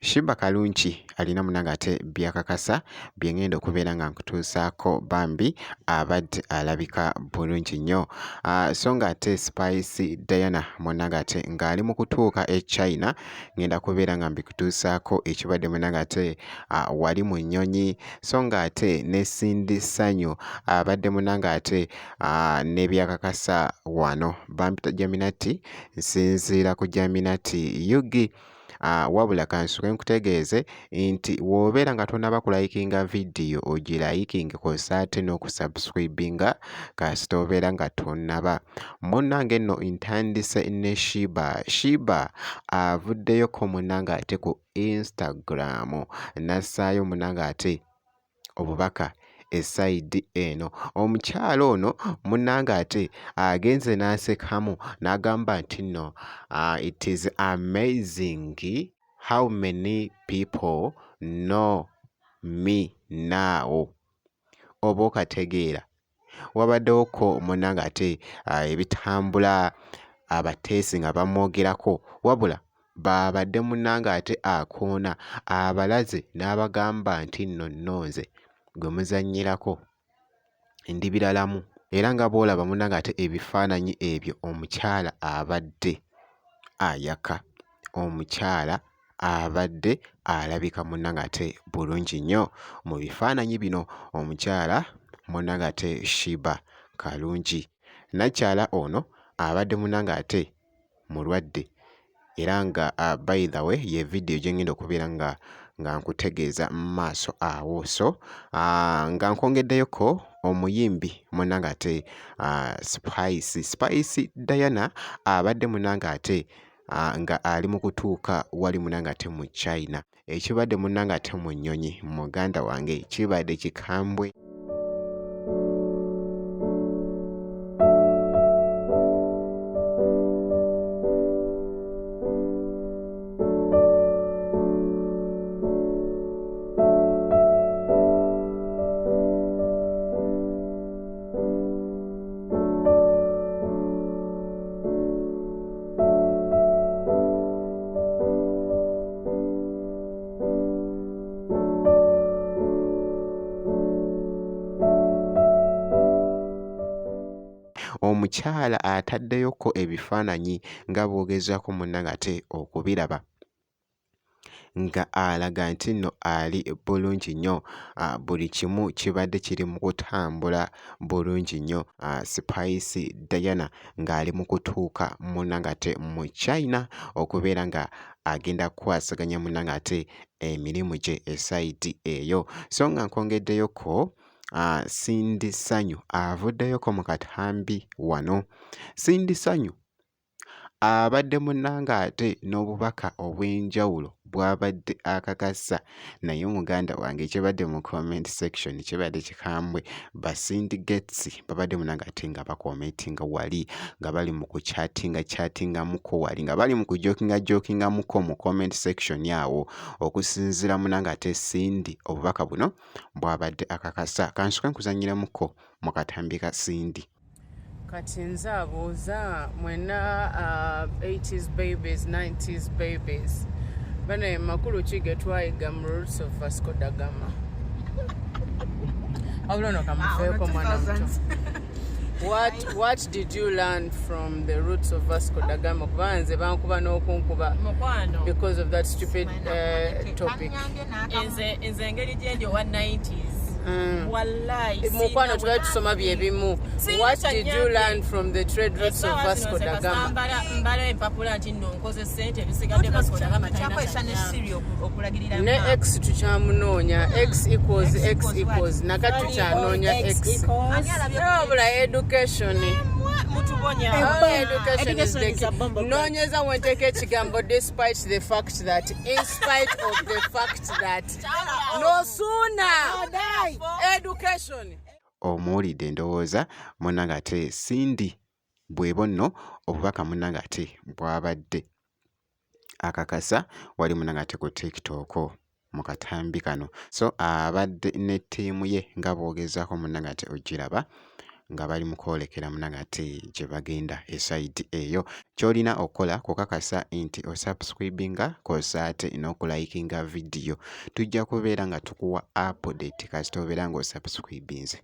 Shiba Kalungi alina munange ate byakakasa bye ngenda okubeera nga nkutuusaako bambi abadde alabika bulungi nnyo. So ng'ate Spice Diana munnange ate ng'ali mu kutuuka e China, ngenda kubeera nga mbikutuusaako ekibadde munnange ate wali mu nnyonyi. So ng'ate ne Cindy Sanyu abadde munnange ate ne byakakasa wano. Bampita Jaminati, nsinziira ku Jaminati Yugi. Wabula kansuke nkutegeeze nti w'obeera nga tonnaba kulayikinga vidiyo ogirayikinge kw'ossa ate n'okusubscribinga kasita obeera nga tonnaba. Munnange nno ntandise ne Shiba avuddeyoko munnange ate ku Instagram n'assaayo munnange ate obubaka esayidi eno. Omukyala ono munnange ate agenze n'asekamu n'agamba nti nno it is amazing how many people know me now. Oba okategeera wabaddewoko munnange ate ebitambula abateesi nga bamwogerako, wabula baabadde munnange ate akoona abalaze n'abagamba nti nno nnonze gwe muzannyirako ndi biralamu. Era nga bw'olaba munnange ate ebifaananyi ebyo omukyala abadde ayaka, omukyala abadde alabika munnange ate bulungi nnyo mu bifaananyi bino. Omukyala munnange ate Shiba Kalungi. Nakyala ono abadde munnange ate mulwadde era nga by the way ye vidiyo gye ngenda okubeera nga nkutegeeza mu maaso awo. So nga nkwongeddeyoko omuyimbi munnange ate Spice Diana abadde munnange ate nga ali mu kutuuka wali munnange ate mu China. Ekibadde munnange ate mu nnyonyi muganda wange kibadde kikambwe. Omukyala ataddeyoko ebifaananyi nga bw'ogezaako munnange ate okubiraba nga alaga nti nno ali bulungi nnyo. Buli kimu kibadde kiri mu kutambula bulungi nnyo. Spice Diana ng'ali mu kutuuka munnange ate mu China okubeera nga agenda kukwasaganya munnange ate emirimu gye esayidi eyo. So nga nkwongeddeyoko Cindy Sanyu avuddeyoko mu katambi wano. Cindy Sanyu abadde munnange ate n'obubaka obw'enjawulo bw'abadde akakasa, naye muganda wange ekibadde mu comment section kibadde kikambwe. Ba Cindy Gates babadde munnange ate nga bakomentinga wali, nga bali mu kuchatingamuko wali, nga bali mu kujokingamuko mu comment section awo, okusinziira munnange ate Cindy obubaka buno bw'abadde akakasa. Kansuke nkuzannyiramuko mu katambi ka Cindy. Kati nze abuuza mwena 80s babies 90s babies bano makulu ki ge twayiga mu Roots of Vasco da Gama? Awulono kamufeeko mwana muto. What did you learn from the Roots of Vasco da Gama? Kuba nze bankuba n'okunkuba because of that stupid topic. Nze engeri gyendi owa 90s. Wallahi mukwano twali tusoma byebimu. What did you learn from the trade routes of Vasco da Gama? Mbala empapula nti nno nkoze ssente ebisigadde Vasco da Gama kyakozesa ne Sirio okulagirira ne x tukyamunoonya x equals nakati tukyanoonya x. Wabula education education is the key. Noonyeza wenteeka ekigambo despite the fact that, in spite of the fact that, no sooner education. Omuwulidde ndowooza munnange ate Cindy bwebo nno obubaka munnange ate bw'abadde akakasa wali munnange ate ku TikTok mu katambi kano. So abadde ne ttiimu ye nga bw'ogezaako munnange ate ogiraba nga bali mu kwolekera munange ate gye bagenda esayidi eyo. Ky'olina okukola kukakasa nti osubscribinga kw'ossa ate n'okulayikinga vidiyo. Tujja kubeera nga tukuwa update kasita obeera ng'osubscribinze.